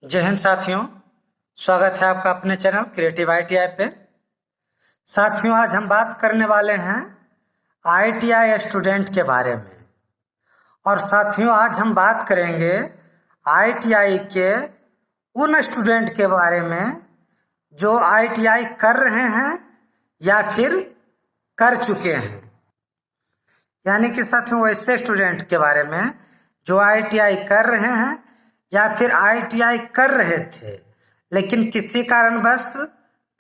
जय हिंद साथियों, स्वागत है आपका अपने चैनल क्रिएटिव ITI पे। साथियों, आज हम बात करने वाले हैं ITI स्टूडेंट के बारे में। और साथियों, आज हम बात करेंगे ITI के उन स्टूडेंट के बारे में जो ITI कर रहे हैं या फिर कर चुके हैं। यानी कि साथियों, वैसे स्टूडेंट के बारे में जो ITI कर रहे हैं या फिर ITI कर रहे थे लेकिन किसी कारणवश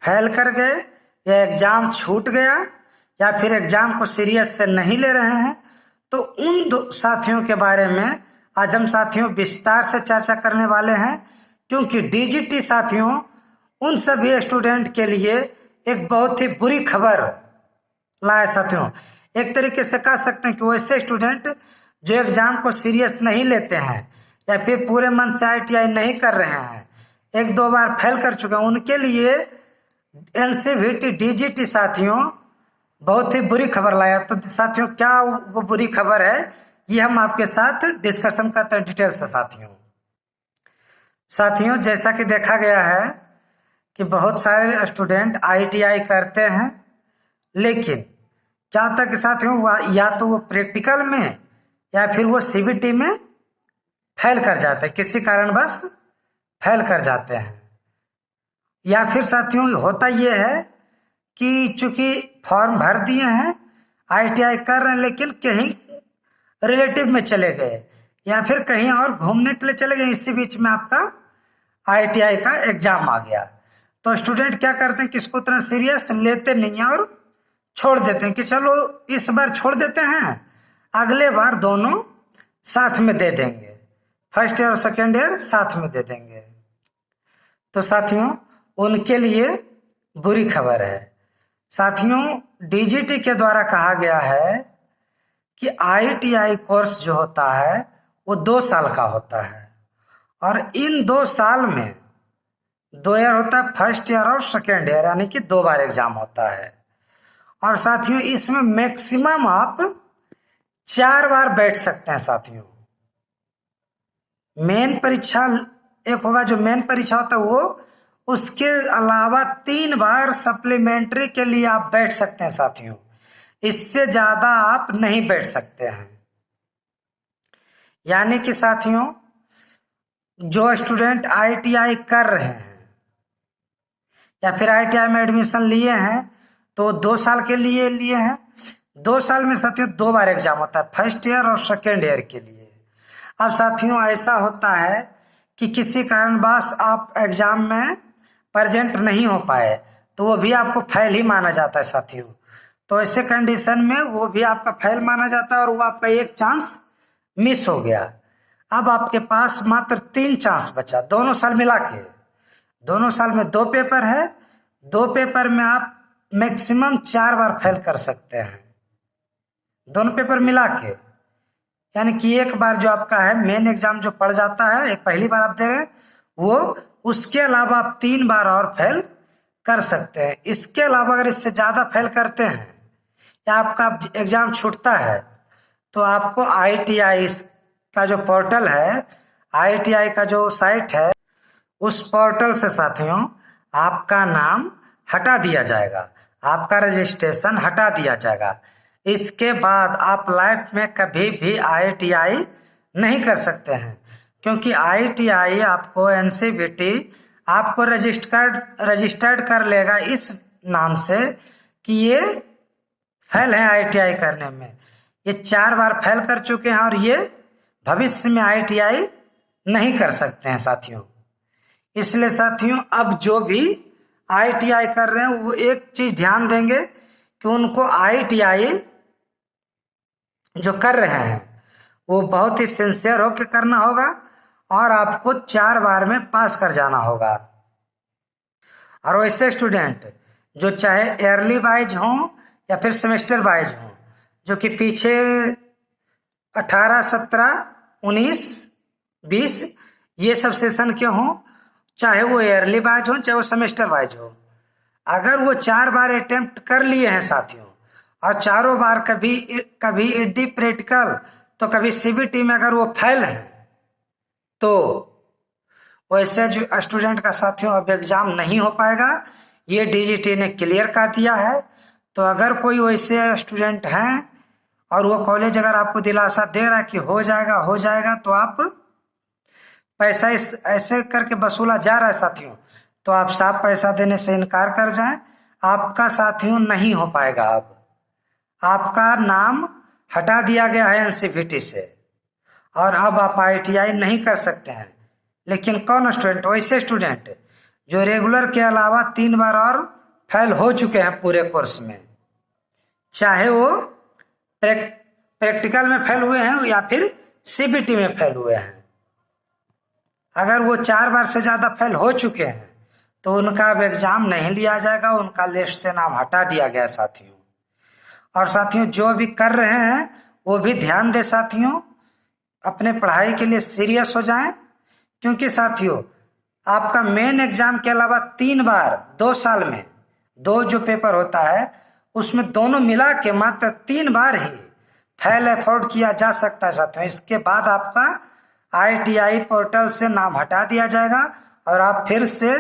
फेल कर गए या एग्जाम छूट गया या फिर एग्जाम को सीरियस से नहीं ले रहे हैं, तो उन दो साथियों के बारे में आज हम साथियों विस्तार से चर्चा करने वाले हैं। क्योंकि DGT साथियों उन सभी स्टूडेंट के लिए एक बहुत ही बुरी खबर लाया। साथियों, एक तरीके से कह सकते हैं कि वैसे स्टूडेंट जो एग्जाम को सीरियस नहीं लेते हैं या फिर पूरे मन से ITI नहीं कर रहे हैं, एक दो बार फेल कर चुके हैं, उनके लिए NCVT DGT साथियों बहुत ही बुरी खबर लाया। तो साथियों, क्या वो बुरी खबर है, ये हम आपके साथ डिस्कशन करते हैं डिटेल से। साथियों, जैसा कि देखा गया है कि बहुत सारे स्टूडेंट ITI करते हैं, लेकिन क्या होता है कि साथियों या तो वो प्रैक्टिकल में या फिर वो CBT में फेल कर जाते हैं, किसी कारणवश फेल कर जाते हैं। या फिर साथियों होता ये है कि चूंकि फॉर्म भर दिए हैं, ITI कर रहे हैं, लेकिन कहीं रिलेटिव में चले गए या फिर कहीं और घूमने के लिए चले गए, इसी बीच में आपका ITI का एग्जाम आ गया। तो स्टूडेंट क्या करते हैं कि इसको उतना सीरियस लेते नहीं है और छोड़ देते हैं कि चलो इस बार छोड़ देते हैं, अगले बार दोनों साथ में दे देंगे, फर्स्ट ईयर और सेकेंड ईयर साथ में दे देंगे। तो साथियों उनके लिए बुरी खबर है। साथियों, DGT के द्वारा कहा गया है कि ITI कोर्स जो होता है वो 2 साल का होता है और इन 2 साल में 2 ईयर होता है, फर्स्ट ईयर और सेकेंड ईयर, यानी कि 2 बार एग्जाम होता है। और साथियों इसमें मैक्सिमम आप 4 बार बैठ सकते हैं। साथियों, मेन परीक्षा एक होगा, जो मेन परीक्षा होता है वो, उसके अलावा 3 बार सप्लीमेंट्री के लिए आप बैठ सकते हैं। साथियों, इससे ज्यादा आप नहीं बैठ सकते हैं। यानी कि साथियों जो स्टूडेंट ITI कर रहे हैं या फिर ITI में एडमिशन लिए हैं तो 2 साल के लिए लिए हैं। 2 साल में साथियों 2 बार एग्जाम होता है, फर्स्ट ईयर और सेकेंड ईयर के लिए। अब साथियों ऐसा होता है कि किसी कारणवश आप एग्जाम में प्रेजेंट नहीं हो पाए तो वो भी आपको फेल ही माना जाता है। साथियों, तो ऐसे कंडीशन में वो भी आपका फेल माना जाता है और वो आपका एक चांस मिस हो गया। अब आपके पास मात्र 3 चांस बचा, दोनों साल मिला के। दोनों साल में 2 पेपर है, 2 पेपर में आप मैक्सिमम 4 बार फेल कर सकते हैं, दोनों पेपर मिला के। यानी कि एक बार जो आपका है मेन एग्जाम जो पड़ जाता है, एक पहली बार आप दे रहे हैं वो, उसके अलावा आप 3 बार और फेल कर सकते हैं। इसके अलावा अगर इससे ज्यादा फेल करते हैं या आपका एग्जाम छूटता है तो आपको ITI का जो पोर्टल है, ITI का जो साइट है, उस पोर्टल से साथियों आपका नाम हटा दिया जाएगा, आपका रजिस्ट्रेशन हटा दिया जाएगा। इसके बाद आप लाइफ में कभी भी ITI नहीं कर सकते हैं, क्योंकि ITI आपको NCVT आपको रजिस्टर्ड कर लेगा इस नाम से कि ये फेल है ITI करने में, ये 4 बार फेल कर चुके हैं और ये भविष्य में ITI नहीं कर सकते हैं। साथियों, इसलिए साथियों अब जो भी ITI कर रहे हैं वो एक चीज ध्यान देंगे कि उनको ITI जो कर रहे हैं वो बहुत ही सिंसियर होकर करना होगा और आपको 4 बार में पास कर जाना होगा। और वैसे स्टूडेंट जो चाहे ईयरली वाइज हो या फिर सेमेस्टर वाइज हो, जो कि पीछे 18, 17, 19, 20 ये सब सेशन के हों, चाहे वो ईयरली वाइज हो चाहे वो सेमेस्टर वाइज हो, अगर वो 4 बार अटेम्प्ट कर लिए हैं साथियों और चारों बार कभी ED प्रैक्टिकल तो कभी CBT में अगर वो फेल है तो वैसे जो स्टूडेंट का साथियों अब एग्जाम नहीं हो पाएगा, ये डीजीटी ने क्लियर कर दिया है। तो अगर कोई वैसे स्टूडेंट हैं और वो कॉलेज अगर आपको दिलासा दे रहा है कि हो जाएगा, तो आप पैसा ऐसे करके वसूला जा रहा है साथियों, तो आप साफ पैसा देने से इनकार कर जाएं। आपका साथियों नहीं हो पाएगा। अब आपका नाम हटा दिया गया है एनसीवीटी से और अब आप IITI नहीं कर सकते हैं। लेकिन कौन स्टूडेंट? वैसे स्टूडेंट जो रेगुलर के अलावा 3 बार और फेल हो चुके हैं पूरे कोर्स में, चाहे वो प्रैक्टिकल में फेल हुए हैं या फिर CBT में फेल हुए हैं। अगर वो 4 बार से ज्यादा फेल हो चुके हैं तो उनका अब एग्जाम नहीं लिया जाएगा, उनका लिस्ट से नाम हटा दिया गया साथियों। और साथियों जो भी कर रहे हैं वो भी ध्यान दे साथियों, अपने पढ़ाई के लिए सीरियस हो जाएं, क्योंकि साथियों आपका मेन एग्जाम के अलावा 3 बार 2 साल में 2 जो पेपर होता है उसमें दोनों मिला के मात्र 3 बार ही फेल अफोर्ड किया जा सकता है साथियों। इसके बाद आपका IITI पोर्टल से नाम हटा दिया जाएगा और आप फिर से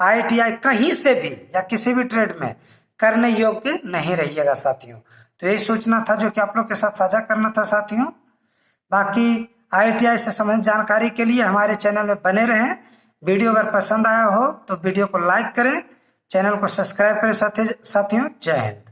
IITI कहीं से भी या किसी भी ट्रेड में करने योग्य नहीं रहिएगा साथियों। तो यही सूचना था जो कि आप लोग के साथ साझा करना था साथियों। बाकी IITI से संबंधित जानकारी के लिए हमारे चैनल में बने रहें। वीडियो अगर पसंद आया हो तो वीडियो को लाइक करें, चैनल को सब्सक्राइब करें साथियों। जय हिंद।